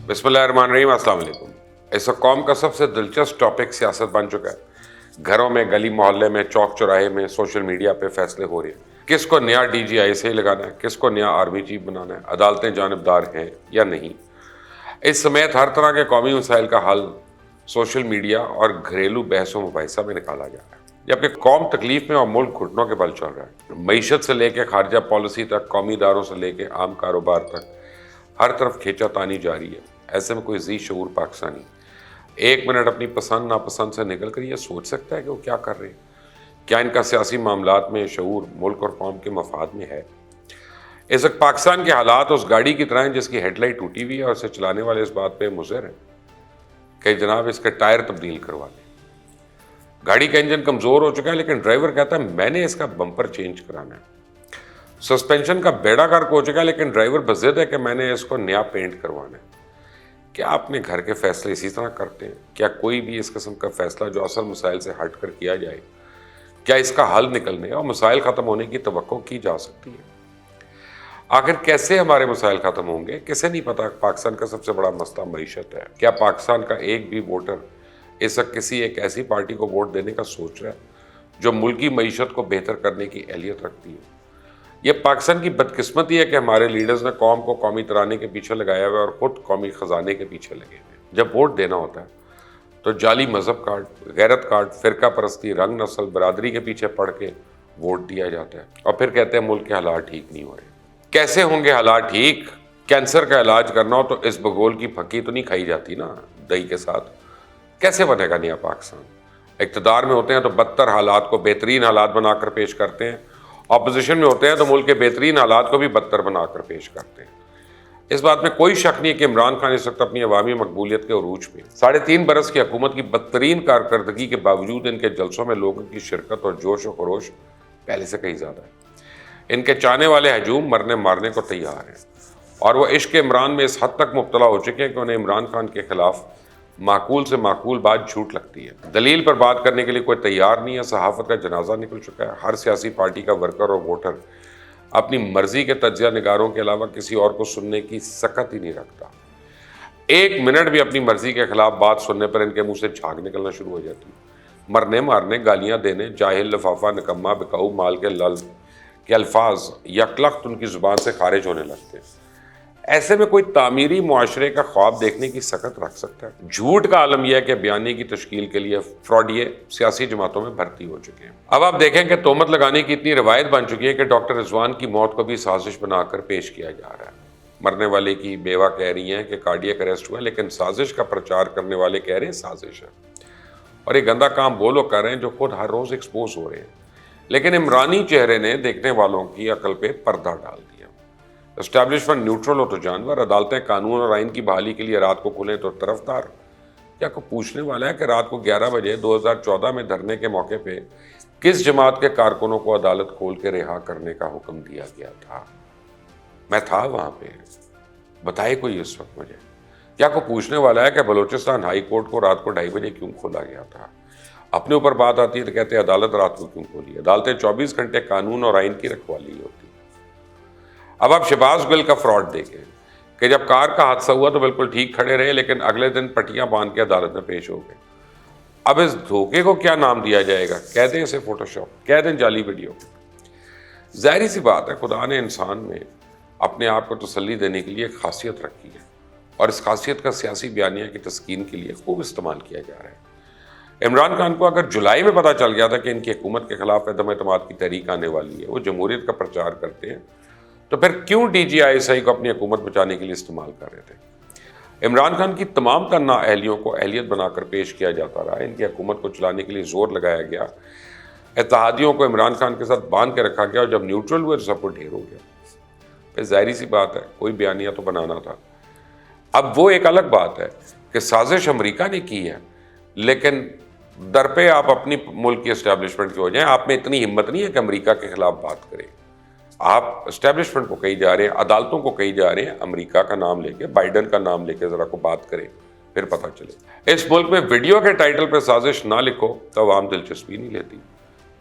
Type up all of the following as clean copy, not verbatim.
बिस्मिल्लाह रहमान रहीम, अस्सलाम वालेकुम। इस वक्त कौम का सबसे दिलचस्प टॉपिक सियासत बन चुका है। घरों में, गली मोहल्ले में, चौक चौराहे में, सोशल मीडिया पे फैसले हो रहे हैं। किसको नया DGI लगाना है, किसको नया आर्मी चीफ बनाना है, अदालतें जानिबदार हैं या नहीं। इस समेत हर तरह के कौमी मसाइल का हल सोशल मीडिया और घरेलू बहसों मुबाहिसा में निकाला जा रहा है, जबकि कौम तकलीफ में और मुल्क घुटनों के बल चल रहा है। मईशत से लेकर खारजा पॉलिसी तक, कौमी इदारों से लेकर आम कारोबार तक हर तरफ खींचातानी जारी है। ऐसे में कोई जी शऊर पाकिस्तानी एक मिनट अपनी पसंद नापसंद से निकल कर ये सोच सकता है कि वो क्या कर रहे हैं? क्या इनका सियासी मामलात में शऊर मुल्क और कौम के मफाद में है? इस वक्त पाकिस्तान के हालात उस गाड़ी की तरह हैं जिसकी हेडलाइट टूटी हुई है और इसे चलाने वाले इस बात पे मुज़र हैं कि जनाब इसके टायर तब्दील करवा लें। गाड़ी का इंजन कमज़ोर हो चुका है, लेकिन ड्राइवर कहता है मैंने इसका बम्पर चेंज कराना है। सस्पेंशन का बेड़ा गर्क हो चुका है, लेकिन ड्राइवर बज़िद है कि मैंने इसको नया पेंट करवाना है। क्या अपने घर के फैसले इसी तरह करते हैं? क्या कोई भी इस किस्म का फैसला जो असल मसाइल से हट कर किया जाए, क्या इसका हल निकलने और मसाइल ख़त्म होने की तवक्को की जा सकती है? आखिर कैसे हमारे मसाइल ख़त्म होंगे, किसे नहीं पता। पाकिस्तान का सबसे बड़ा मसला मईशत है। क्या पाकिस्तान का एक भी वोटर इस वक्त किसी एक ऐसी पार्टी को वोट देने का सोच रहा है जो मुल्क की मईशत को बेहतर करने की अहलियत रखती है? यह पाकिस्तान की बदकिस्मती है कि हमारे लीडर्स ने कौम को कौमी तराने के पीछे लगाया हुआ है और खुद कौमी ख़जाने के पीछे लगे हुए। जब वोट देना होता है तो जाली मज़हब कार्ड, गैरत कार्ड, फ़िरका परस्ती, रंग, नस्ल, बरादरी के पीछे पड़ के वोट दिया जाता है और फिर कहते हैं मुल्क के हालात ठीक नहीं हो रहे। कैसे होंगे हालात ठीक? कैंसर का इलाज करना हो तो इस बगोल की फकी तो नहीं खाई जाती ना दही के साथ। कैसे बनेगा नया पाकिस्तान? इक़्तिदार में होते हैं तो बदतर हालात को बेहतरीन हालात बनाकर पेश करते हैं, ऑपोजिशन में होते हैं तो मुल्क के बेहतरीन हालात को भी बदतर बनाकर पेश करते हैं। इस बात में कोई शक नहीं है कि इमरान खान इस वक्त अपनी अवामी मकबूलियत के उरूज पे 3.5 बरस की हुकूमत की बदतरीन कारकर्दगी के बावजूद इनके जलसों में लोगों की शिरकत और जोश व खरोश पहले से कहीं ज़्यादा है। इनके चाहने वाले हजूम मरने मारने को तैयार हैं और वह इश्क इमरान में इस हद तक मुब्तला हो चुके हैं कि उन्हें इमरान खान के खिलाफ माकूल से माकूल बात झूठ लगती है। दलील पर बात करने के लिए कोई तैयार नहीं है। सहाफ़त का जनाजा निकल चुका है। हर सियासी पार्टी का वर्कर और वोटर अपनी मर्जी के तज्ज़िया निगारों के अलावा किसी और को सुनने की सकत ही नहीं रखता। एक मिनट भी अपनी मर्जी के खिलाफ बात सुनने पर इनके मुंह से झाग निकलना शुरू हो जाती है। मरने मारने, गालियाँ देने, जाहिल, लफाफा, निकम्मा, बिकाऊ, माल के लल के अल्फाज यकलख्त उनकी ज़ुबान से खारिज होने लगते हैं। ऐसे में कोई तामीरी मुआशरे का ख्वाब देखने की सकत रख सकता है? झूठ का आलम यह है कि बयानी की तश्कील के लिए फ्रॉडिये सियासी जमातों में भर्ती हो चुके हैं। अब आप देखें कि तोहमत लगाने की इतनी रवायत बन चुकी है कि डॉक्टर रिजवान की मौत को भी साजिश बनाकर पेश किया जा रहा है। मरने वाले की बेवा कह रही हैं कि कार्डियक अरेस्ट हुआ, लेकिन साजिश का प्रचार करने वाले कह रहे हैं साजिश है। और ये गंदा काम वो लोग कर रहे हैं जो खुद हर रोज़ एक्सपोज हो रहे हैं। लेकिन इमरानी चेहरे ने देखने वालों की अकल पे पर्दा डाल दिया। एस्टैब्लिशमेंट न्यूट्रल हो तो जानवर, अदालतें कानून और आइन की बहाली के लिए रात को खुलें तो तरफदार। क्या को पूछने वाला है कि रात को 11 बजे 2014 में धरने के मौके पे किस जमात के कारकुनों को अदालत खोल के रिहा करने का हुक्म दिया गया था? मैं था वहाँ पे, बताए कोई इस वक्त मुझे? क्या को पूछने वाला है कि बलूचिस्तान हाई कोर्ट को रात को 2:30 बजे क्यों खोला गया था? अपने ऊपर बात आती है तो कहते हैं अदालत रात को क्यों खोली? अदालतें 24 घंटे कानून और आइन की रखवाली होती। अब आप शहबाज गिल का फ्रॉड देखें कि जब कार का हादसा हुआ तो बिल्कुल ठीक खड़े रहे, लेकिन अगले दिन पट्टियां बांध के अदालत में पेश हो गए। अब इस धोखे को क्या नाम दिया जाएगा? कह दें इसे फोटोशॉप, कह दें जाली वीडियो। जाहिर सी बात है, खुदा ने इंसान में अपने आप को तसल्ली देने के लिए एक खासियत रखी है और इस खासियत का सियासी बयानिया की तस्कीन के लिए खूब इस्तेमाल किया जा रहा है। इमरान खान को अगर जुलाई में पता चल गया था कि इनकी हुकूमत के खिलाफ अदम एतमाद की तहरीक आने वाली है, वो जमहूरियत का प्रचार करते हैं, तो फिर क्यों DGI को अपनी हुकूमत बचाने के लिए इस्तेमाल कर रहे थे? इमरान खान की तमाम तर नाअहलियों को अहलियत बनाकर पेश किया जाता रहा। इनकी हुकूमत को चलाने के लिए जोर लगाया गया। इत्तेहादियों को इमरान खान के साथ बांध के रखा गया और जब न्यूट्रल हुए तो सब कुछ ढेर हो गया। फिर जाहिर सी बात है, कोई बयानिया तो बनाना था। अब वो एक अलग बात है कि साजिश अमरीका ने की है, लेकिन दर पे आप अपनी मुल्क की इस्टेब्लिशमेंट की हो जाए। आप में इतनी हिम्मत नहीं है कि अमरीका के खिलाफ बात करें। आप इस्टेब्लिशमेंट को कही जा रहे हैं, अदालतों को कही जा रहे हैं, अमेरिका का नाम लेके, बाइडन का नाम लेके ज़रा को बात करें, फिर पता चले। इस मुल्क में वीडियो के टाइटल पर साजिश ना लिखो तो अवाम दिलचस्पी नहीं लेती।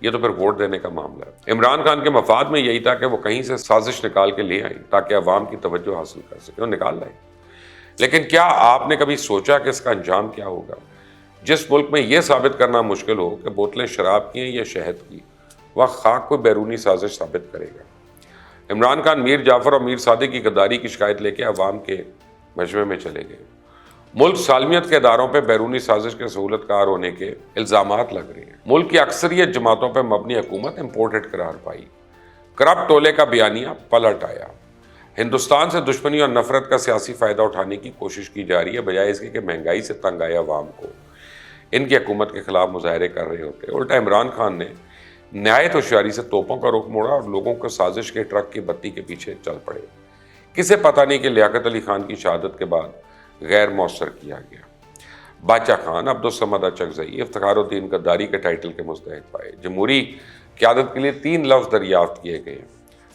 ये तो फिर वोट देने का मामला है। इमरान खान के मफाद में यही था कि वो कहीं से साजिश निकाल के ले आई ताकि अवाम की तवज्जो हासिल कर सके, और निकाल लाई। لیکن کیا آپ نے کبھی سوچا کہ اس کا انجام کیا ہوگا؟ جس ملک میں یہ ثابت کرنا مشکل ہو کہ بوتلیں شراب کی ہیں یا شہد کی، وہاں خاک کو بیرونی سازش ثابت کرے گا۔ عمران خان میر جعفر اور میر صادق کی غداری کی شکایت لے کے عوام کے مجمع میں چلے گئے۔ ملک سالمیت کے اداروں پہ بیرونی سازش کے سہولت کار ہونے کے الزامات لگ رہے ہیں۔ ملک کی اکثریت جماعتوں پہ مبنی حکومت امپورٹڈ قرار پائی۔ کرپٹ ٹولے کا بیانیہ پلٹ آیا۔ ہندوستان سے دشمنی اور نفرت کا سیاسی فائدہ اٹھانے کی کوشش کی جا رہی ہے، بجائے اس کے کہ مہنگائی سے تنگ آئے عوام کو ان کی حکومت کے خلاف مظاہرے کر رہے ہوتے۔ الٹا عمران خان نے نہایت ہوشیاری سے توپوں کا رخ موڑا اور لوگوں کو سازش کے ٹرک کی بتی کے پیچھے چل پڑے۔ کسے پتہ نہیں کہ لیاقت علی خان کی شہادت کے بعد غیر مؤثر کیا گیا۔ باچا خان، عبدالصمد اچکزئی افتخار الدین غداری کے ٹائٹل کے مستحق پائے۔ جمہوری قیادت کے لیے 3 لفظ دریافت کیے گئے: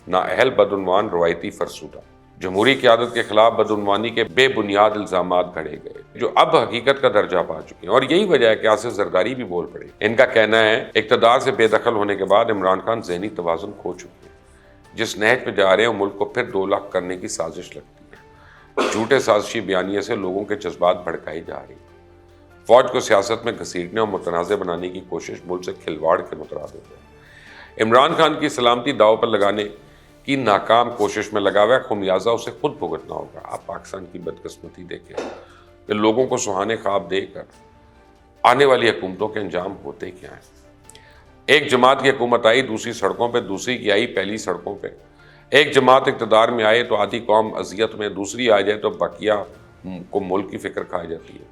نااہل، بدعنوان، روایتی فرسودہ۔ جمہوری قیادت کے خلاف بدعنوانی کے بے بنیاد الزامات گھڑے گئے جو اب حقیقت کا درجہ پا چکے ہیں، اور یہی وجہ ہے کہ آصف زرداری بھی بول پڑے۔ ان کا کہنا ہے اقتدار سے بے دخل ہونے کے بعد عمران خان ذہنی توازن کھو چکے ہیں، جس نہج پہ جا رہے ہیں ملک کو پھر 2 لاکھ کرنے کی سازش لگتی ہے۔ جھوٹے سازشی بیانیے سے لوگوں کے جذبات بھڑکائے جا رہے ہیں۔ فوج کو سیاست میں گھسیٹنے اور متنازع بنانے کی کوشش ملک سے کھلواڑ کے مترادف ہے۔ عمران خان کی سلامتی داؤ پر لگانے کی ناکام کوشش میں لگا ہوا ہے، خمیازہ اسے خود بھگتنا ہوگا۔ آپ پاکستان کی بدقسمتی دیکھیں کہ لوگوں کو سہانے خواب دے کر آنے والی حکومتوں کے انجام ہوتے کیا ہیں۔ ایک جماعت کی حکومت آئی دوسری سڑکوں پہ، دوسری کی آئی پہلی سڑکوں پہ۔ ایک جماعت اقتدار میں آئے تو آدھی قوم اذیت میں، دوسری آ جائے تو بقیہ کو ملک کی فکر کھا جاتی ہے۔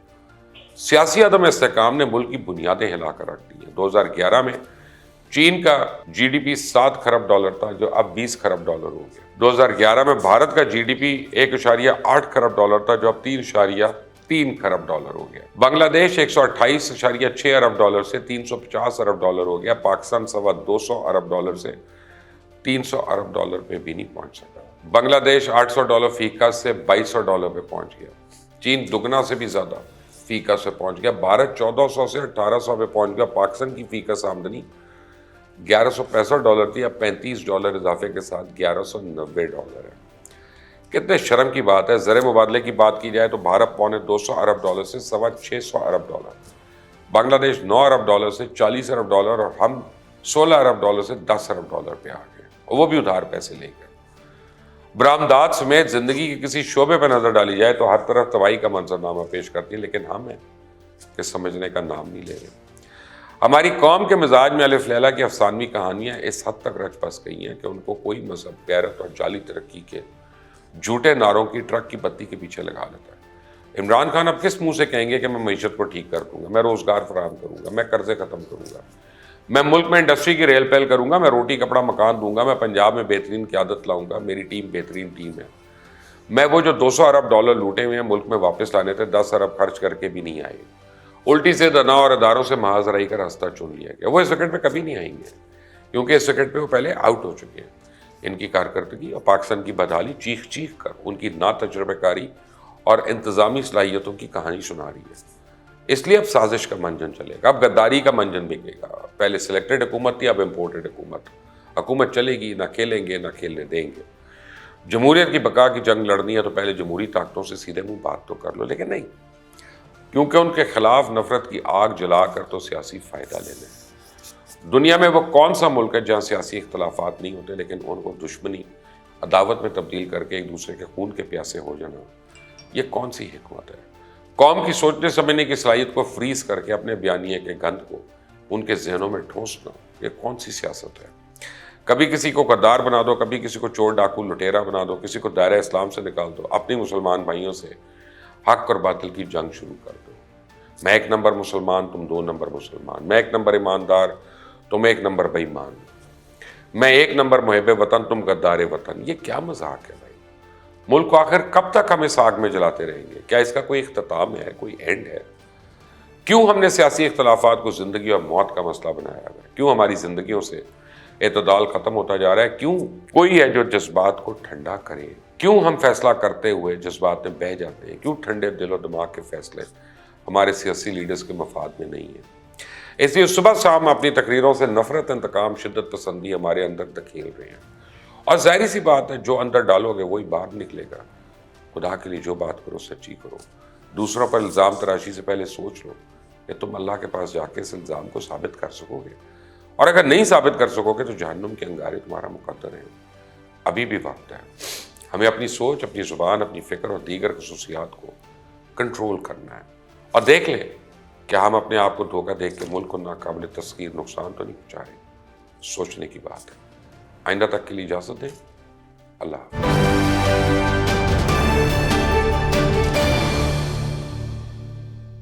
سیاسی عدم استحکام نے ملک کی بنیادیں ہلا کر رکھ دی ہیں۔ 2011 میں چین کا جی ڈی پی 7 خرب ڈالر تھا جو اب 20 خرب ڈالر ہو گیا۔ 2011 میں بھارت کا جی ڈی پی 1.8 خرب ڈالر تھا جو اب 3.3 خرب ڈالر ہو گیا۔ بنگلہ دیش 128.6 ارب ڈالر سے 350 ارب ڈالر ہو گیا۔ پاکستان 250 ارب ڈالر سے 300 ارب ڈالر پہ بھی نہیں پہنچ سکا۔ بنگلہ دیش 800 ڈالر فی گز سے 2200 ڈالر پہ پہنچ گیا۔ چین دگنا سے بھی زیادہ فی گز سے پہنچ گیا۔ بھارت 1400 سے 1800 پہ پہنچ گیا۔ پاکستان کی فی گز آمدنی 1165 ڈالر تھی، اب 35 ڈالر اضافے کے ساتھ 1190 ڈالر ہے۔ کتنے شرم کی بات ہے۔ زر مبادلے کی بات کی جائے تو بھارت 250 ارب ڈالر سے 625 ارب ڈالر، بنگلہ دیش 9 ارب ڈالر سے 40 ارب ڈالر، اور ہم 16 ارب ڈالر سے 10 ارب ڈالر پہ آ گئے، اور وہ بھی ادھار پیسے لے گئے۔ برآمدات سمیت زندگی کے کسی شعبے پہ نظر ڈالی جائے تو ہر طرف تباہی کا منظرنامہ پیش کرتی ہے، لیکن ہم ہیں کہ سمجھنے کا نام نہیں لے رہے۔ ہماری قوم کے مزاج میں الف لیلا کی افسانوی کہانیاں اس حد تک رچ بس گئی ہیں کہ ان کو کوئی مذہب، غیرت اور جعلی ترقی کے جھوٹے نعروں کی ٹرک کی بتی کے پیچھے لگا لیتا ہے۔ عمران خان اب کس منہ سے کہیں گے کہ میں معیشت کو ٹھیک کر دوں گا، میں روزگار فراہم کروں گا، میں قرضے ختم کروں گا، میں ملک میں انڈسٹری کی ریل پیل کروں گا، میں روٹی کپڑا مکان دوں گا، میں پنجاب میں بہترین قیادت لاؤں گا، میری ٹیم بہترین ٹیم ہے، میں وہ جو 200 ارب ڈالر لوٹے ہوئے ہیں ملک میں واپس لانے تھے 10 ارب خرچ کر کے بھی نہیں آئے۔ الٹی سے دنا اور اداروں سے محاذ رائی کا راستہ چن لیا گیا۔ وہ اس وقت پہ کبھی نہیں آئیں گے کیونکہ اس وقت پہ وہ پہلے آؤٹ ہو چکے ہیں۔ ان کی کارکردگی اور پاکستان کی بدحالی چیخ چیخ کر ان کی نا تجربہ کاری اور انتظامی صلاحیتوں کی کہانی سنا رہی ہے۔ اس لیے اب سازش کا منجن چلے گا، اب غداری کا منجن بکے گا۔ پہلے سلیکٹڈ حکومت تھی، اب امپورٹڈ حکومت چلے گی، نہ کھیلیں گے نہ کھیلنے دیں گے۔ جمہوریت کی بقا کی جنگ لڑنی ہے تو پہلے جمہوری طاقتوں سے سیدھے منہ بات تو کر لو، لیکن نہیں، کیونکہ ان کے خلاف نفرت کی آگ جلا کر تو سیاسی فائدہ لینا ہے۔ دنیا میں وہ کون سا ملک ہے جہاں سیاسی اختلافات نہیں ہوتے لیکن ان کو دشمنی، عداوت میں تبدیل کر کے ایک دوسرے کے خون کے پیاسے ہو جانا؟ یہ کون سی حکمت ہے؟ قوم کی سوچنے سمجھنے کی صلاحیت کو فریز کر کے اپنے بیانیے کے گند کو ان کے ذہنوں میں ٹھونسنا، یہ کون سی سیاست ہے؟ کبھی کسی کو غدار بنا دو، کبھی کسی کو چور ڈاکو لٹیرا بنا دو، کسی کو دائرہ اسلام سے نکال دو، اپنی مسلمان بھائیوں سے حق اور باطل کی جنگ شروع کر دو۔ میں 1 نمبر مسلمان، تم 2 نمبر مسلمان، میں 1 نمبر ایماندار، تم 1 نمبر بے ایمان، میں 1 نمبر محب وطن، تم غدار وطن۔ یہ کیا مذاق ہے بھائی؟ ملک کو آخر کب تک ہم اس آگ میں جلاتے رہیں گے؟ کیا اس کا کوئی اختتام ہے، کوئی اینڈ ہے؟ کیوں ہم نے سیاسی اختلافات کو زندگی اور موت کا مسئلہ بنایا ہے؟ کیوں ہماری زندگیوں سے اعتدال ختم ہوتا جا رہا ہے؟ کیوں کوئی ہے جو جذبات کو ٹھنڈا کرے؟ کیوں ہم فیصلہ کرتے ہوئے جذبات میں بہہ جاتے ہیں؟ کیوں ٹھنڈے دل و دماغ کے فیصلے ہمارے سیاسی لیڈرز کے مفاد میں نہیں ہیں؟ اس لیے صبح شام اپنی تقریروں سے نفرت، انتقام، شدت پسندی ہمارے اندر دھکیل رہے ہیں، اور ظاہری سی بات ہے جو اندر ڈالو گے وہی باہر نکلے گا۔ خدا کے لیے جو بات کرو سچی کرو. دوسروں پر الزام تراشی سے پہلے سوچ لو کہ تم اللہ کے پاس جا کے اس الزام کو ثابت کر سکو گے, اور اگر نہیں ثابت کر سکو گے تو جہنم کے انگارے تمہارا مقدر ہے. ابھی بھی وقت ہے. ہمیں اپنی سوچ, اپنی زبان, اپنی فکر اور دیگر خصوصیات کو کنٹرول کرنا ہے, اور دیکھ لیں کہ ہم اپنے آپ کو دھوکہ دے کے ملک کو ناقابل تسخیر نقصان تو نہیں پہنچا رہے. سوچنے کی بات ہے. آئندہ تک کے لیے اجازت دیں. اللہ حافظ.